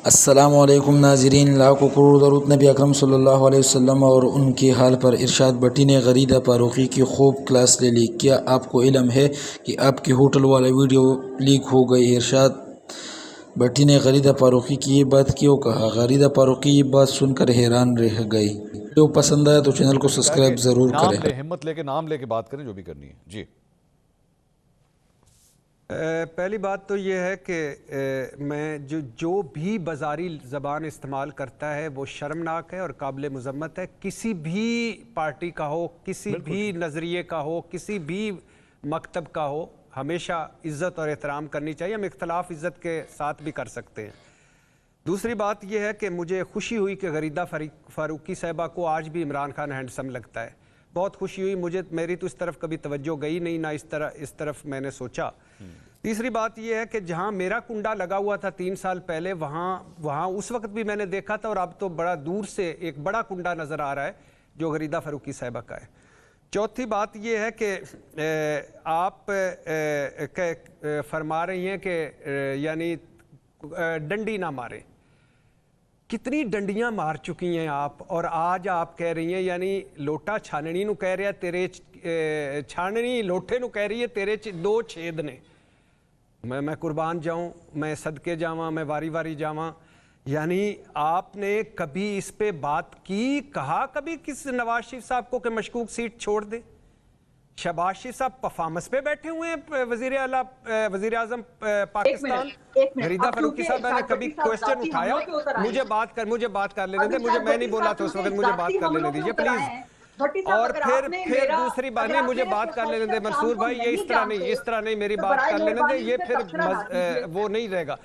السلام علیکم ناظرین، لاکھوں کروڑ درود نبی اکرم صلی اللہ علیہ وسلم اور ان کے حال پر۔ ارشاد بھٹی نے غریدہ فاروقی کی خوب کلاس لے لی۔ کیا آپ کو علم ہے کہ آپ کی ہوٹل والا ویڈیو لیک ہو گئی؟ ارشاد بھٹی نے غریدہ فاروقی کی یہ بات کیوں کہا؟ غریدہ فاروقی یہ بات سن کر حیران رہ گئی۔ ویڈیو پسند آیا تو چینل کو سبسکرائب ضرور کریں۔ نام لے، ہمت لے کے نام لے کے بات کریں جو بھی کرنی ہے۔ جی پہلی بات تو یہ ہے کہ میں جو بھی بازاری زبان استعمال کرتا ہے وہ شرمناک ہے اور قابل مذمت ہے۔ کسی بھی پارٹی کا ہو، کسی بھی نظریے کا ہو، کسی بھی مکتب کا ہو، ہمیشہ عزت اور احترام کرنی چاہیے۔ ہم اختلاف عزت کے ساتھ بھی کر سکتے ہیں۔ دوسری بات یہ ہے کہ مجھے خوشی ہوئی کہ غریدہ فاروقی صاحبہ کو آج بھی عمران خان ہینڈسم لگتا ہے۔ بہت خوشی ہوئی، میری تو اس طرف کبھی توجہ گئی نہیں، نہ اس طرف میں نے سوچا۔ تیسری بات یہ ہے کہ جہاں میرا کنڈا لگا ہوا تھا 3 سال پہلے، وہاں اس وقت بھی میں نے دیکھا تھا، اور اب تو بڑا دور سے ایک بڑا کنڈا نظر آ رہا ہے جو غریدہ فاروقی صاحبہ کا ہے۔ چوتھی بات یہ ہے کہ آپ فرما رہی ہیں کہ یعنی ڈنڈی نہ ماریں۔ کتنی ڈنڈیاں مار چکی ہیں آپ، اور آج آپ کہہ رہی ہیں یعنی لوٹا چھاننی نو کہہ رہا ہے تیرے چھاننی لوٹے نو کہہ رہی ہے تیرے 2 چھید نے۔ میں قربان جاؤں، میں صدقے جاواں، میں واری واری جاواں۔ یعنی آپ نے کبھی اس پہ بات کی، کہا کبھی کس نواز شریف صاحب کو کہ مشکوک سیٹ چھوڑ دے؟ شہباز شریف صاحب پرفارمنس پہ بیٹھے ہوئے ہیں، وزیر اعظم پاکستان۔ غریدہ فاروقی صاحب نے کبھی کوسچن اٹھایا؟ مجھے بات کر لینے دیں، میں نہیں بولا تھا اس وقت، مجھے بات کر لینے دیجیے پلیز۔ اور پھر دوسری بات نہیں، مجھے بات کر لینے دیں منصور بھائی، یہ اس طرح نہیں میری بات کر لینے دیں، یہ پھر وہ نہیں رہے گا۔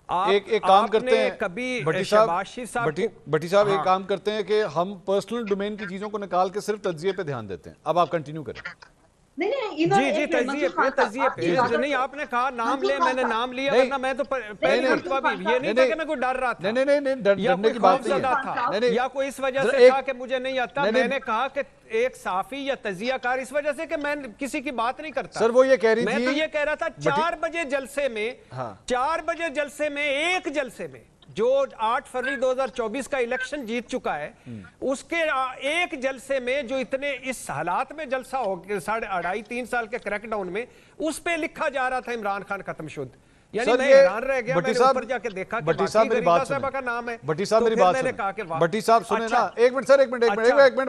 ایک کام کرتے ہیں کبھی بھٹی صاحب ایک کام کرتے ہیں کہ ہم پرسنل ڈومین کی چیزوں کو نکال کے صرف تجزیے پہ دھیان دیتے ہیں۔ اب آپ کنٹینیو کریں۔ جی تجزیے پہ نہیں، آپ نے کہا نام لے، میں نے نام لیا، ورنہ میں تو پہلی مرتبہ بھی یہ نہیں تھا کہ میں کوئی ڈر رہا تھا یا کوئی خوف زدہ تھا یا کوئی اس وجہ سے کہا کہ مجھے نہیں آتا۔ میں نے کہا کہ ایک صحافی یا تجزیہ کار اس وجہ سے کہ میں کسی کی بات نہیں کرتا۔ سر وہ یہ کہہ رہی تھی، میں تو یہ کہہ رہا تھا 4 بجے جلسے میں ایک جلسے میں جو 8 فروری 2024 کا الیکشن جیت چکا ہے، اس کے ایک جلسے میں جو اتنے اس حالات میں جلسہ ہو 2.5-3 سال کے کریک ڈاؤن میں، اس پہ لکھا جا رہا تھا عمران خان ختم شد۔ یعنی میں حیران رہ گیا، میں نے اوپر جا کے دیکھا کہ واقعی غریدہ صاحبہ کا نام ہے۔ بھٹی صاحب میری بات سنیں، بھٹی صاحب سنیں نا، ایک منٹ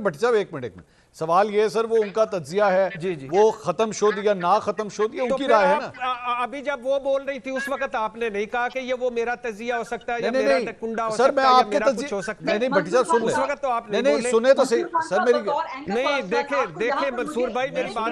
بھٹی صاحب ایک منٹ۔ سوال یہ ہے سر، وہ ان کا تجزیہ ہے، وہ ختم شد یا نہ ختم شد، یہ ان کی رائے ہے نا۔ ابھی جب وہ بول رہی تھی اس وقت آپ نے نہیں کہا کہ یہ وہ میرا تجزیہ ہو سکتا ہے یا میرا کنڈا ہو سکتا ہے یا میرا کچھ ہو سکتا ہے۔ نہیں بھٹی صاحب سن لیں، اس وقت تو آپ نہیں نہیں سنیں تو صحیح سر میری۔ نہیں دیکھیں منصور بھائی میری بات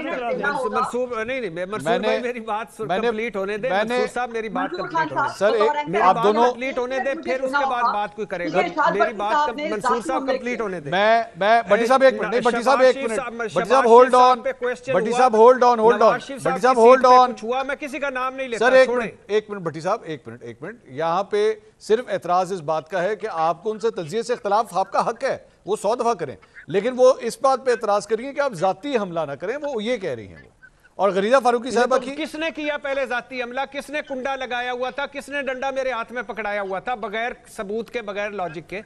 منصور بھائی میری بات کمپلیٹ ہونے دیں، منصور صاحب میری بات کمپلیٹ ہونے دیں، سر آپ دونوں کمپلیٹ ہونے دیں، پھر اس کے بعد بات کوئی کرے گا۔ میری بات منصور صاحب کمپلیٹ ہونے دیں۔ میں بھٹی صاحب ایک منٹ، نہیں بھٹی صاحب ایک منٹ، بھٹی صاحب ہولڈ آن، بھٹی صاحب ہولڈ آن، بھٹی صاحب ہولڈ آن۔ میں کسی کا نام نہیں لیتا سر ایک منٹ بھٹی صاحب ایک منٹ، یہاں پہ صرف اعتراض اس بات کا ہے کہ آپ کو ان سے تجزیے سے اختلاف، آپ کا حق ہے، وہ 100 دفعہ کریں، لیکن وہ اس بات پہ اعتراض کریے کہ آپ ذاتی حملہ نہ کریں، وہ یہ کہہ رہی ہیں وہ۔ اور غریدہ فاروقی صاحبہ کی کس نے کیا پہلے ذاتی حملہ؟ کس نے کنڈا لگایا ہوا تھا؟ کس نے ڈنڈا میرے ہاتھ میں پکڑایا ہوا تھا بغیر ثبوت کے، بغیر لاجک کے؟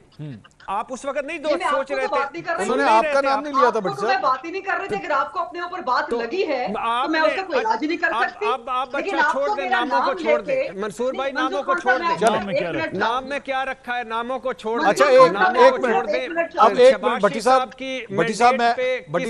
آپ اس وقت نہیں سوچ رہے تھے، انہوں نے آپ کا نام نہیں لیا تھا بھٹی صاحب۔ بات ہی نہیں کر رہے تھے، اگر آپ کو اپنے اوپر بات لگی ہے تو میں اس کا کوئی علاج نہیں کر سکتی۔ اب بچہ چھوڑ دیں، ناموں کو چھوڑ دیں منصور بھائی، ناموں کو چھوڑ دیں۔ نام میں کیا رکھا ہے؟ ناموں کو چھوڑ دیں۔ اچھا ایک منٹ، اب ایک منٹ بھٹی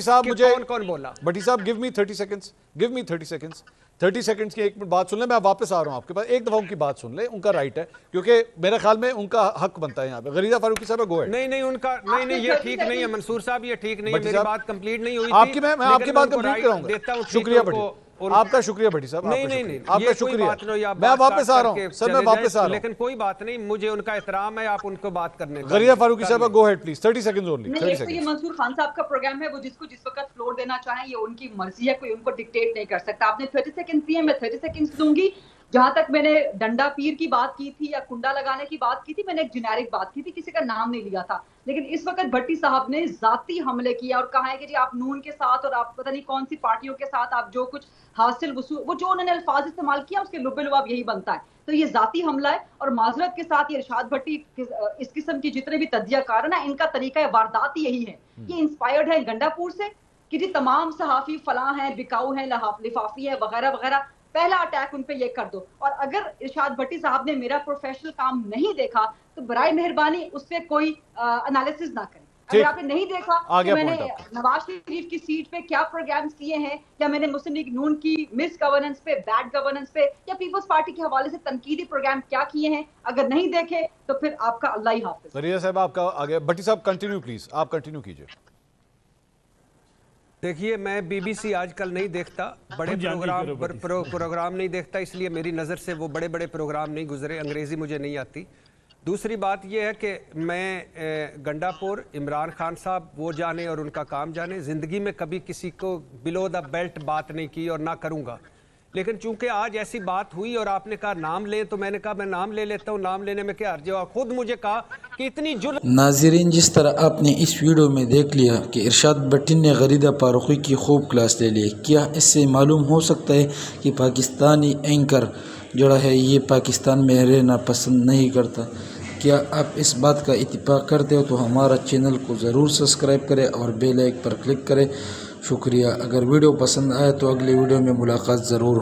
صاحب مجھے، کون بولا؟ بھٹی صاحب give me 30 seconds، give me 30 seconds، 30 seconds کی ایک منٹ بات سن لیں، میں واپس آ رہا ہوں آپ کے پاس، ایک دفعہ ان کی بات سن لیں، ان کا رائٹ ہے، کیونکہ میرے خیال میں ان کا حق بنتا ہے یہاں پہ۔ غریدہ فاروقی صاحب گو ہے، نہیں ان کا نہیں، یہ ٹھیک نہیں ہے منصور صاحب، یہ ٹھیک نہیں ہے، میری بات کمپلیٹ نہیں ہوئی آپ کی، میں آپ کی بات کمپلیٹ کراؤں گا۔ شکریہ بھٹی، آپ کا شکریہ بھٹی صاحب، آپ کا شکریہ، میں واپس آ رہا ہوں سر، میں واپس آ رہا ہوں، لیکن کوئی بات نہیں، مجھے ان کا احترام ہے، آپ ان کو بات کرنے دیں۔ غریدہ فاروقی صاحب گو head please, 30 seconds only، 30 seconds۔ یہ منصور خان صاحب کا پروگرام ہے، وہ جس کو جس وقت فلور دینا چاہیں یہ ان کی مرضی ہے، کوئی ان کو ڈکٹیٹ نہیں کر سکتا۔ آپ نے 30 سیکنڈ دیے، میں 30 سیکنڈ دوں گی۔ جہاں تک میں نے ڈنڈا پیر کی بات کی تھی یا کنڈا لگانے کی بات کی تھی، میں نے ایک جنیرک بات کی تھی، کسی کا نام نہیں لیا تھا. لیکن اس وقت بھٹی صاحب نے ذاتی حملے کیا اور کہا ہے کہ جی آپ نون کے ساتھ اور آپ پتہ نہیں کون سی پارٹیوں کے ساتھ آپ جو کچھ حاصل وصول، وہ جو انہوں نے الفاظ استعمال کیا اس کے لب لباب یہی بنتا ہے. تو یہ ذاتی حملہ ہے، اور معذرت کے ساتھ یہ ارشاد بھٹی اس قسم کی جتنے بھی تجزیہ کار ہیں نا، ان کا طریقہ واردات یہی ہے. یہ انسپائرڈ ہے گنڈا پور سے کہ جی تمام صحافی فلاں ہیں، بکاؤ ہیں، لفافی ہیں وغیرہ وغیرہ. پہلا اٹیک ان پہ یہ کر دو. اور اگر ارشاد بھٹی صاحب نے میرا پروفیشنل کام نہیں دیکھا تو برائے مہربانی اس پہ کوئی انالیسس نہ کریں. اگر آپ نے نہیں دیکھا کہ میں نے نواز شریف کی سیٹ پہ کیا پروگرامز کیے ہیں، یا میں نے مسلم لیگ نون کی مس گورننس پہ، بیڈ گورننس پہ، یا پیپلز پارٹی کے حوالے سے تنقیدی پروگرام کیا کیے ہیں، اگر نہیں دیکھے تو پھر آپ کا اللہ ہی حافظ. فریدہ صاحب آپ کا آگے. بھٹی صاحب کنٹینیو پلیز، آپ کنٹینیو کیجئے. دیکھیے میں بی بی سی آج کل نہیں دیکھتا، بڑے پروگرام نہیں دیکھتا، اس لیے میری نظر سے وہ بڑے بڑے پروگرام نہیں گزرے. انگریزی مجھے نہیں آتی. دوسری بات یہ ہے کہ میں گنڈا پور عمران خان صاحب وہ جانے اور ان کا کام جانے، زندگی میں کبھی کسی کو بلو دا بیلٹ بات نہیں کی اور نہ کروں گا. لیکن چونکہ آج ایسی بات ہوئی اور آپ نے کہا نام لیں، تو میں نے کہا میں نام لے لیتا ہوں. نام لینے میں کیا حرج ہے؟ خود مجھے کہا کہ اتنی ناظرین، جس طرح آپ نے اس ویڈیو میں دیکھ لیا کہ ارشاد بھٹی نے غریدہ فاروقی کی خوب کلاس لے لی، کیا اس سے معلوم ہو سکتا ہے کہ پاکستانی اینکر جڑا ہے یہ پاکستان میں رہنا پسند نہیں کرتا؟ کیا آپ اس بات کا اتفاق کرتے ہو تو ہمارا چینل کو ضرور سبسکرائب کریں اور بیل آئکن پر کلک کریں. شکریہ. اگر ویڈیو پسند آئے تو اگلی ویڈیو میں ملاقات ضرور.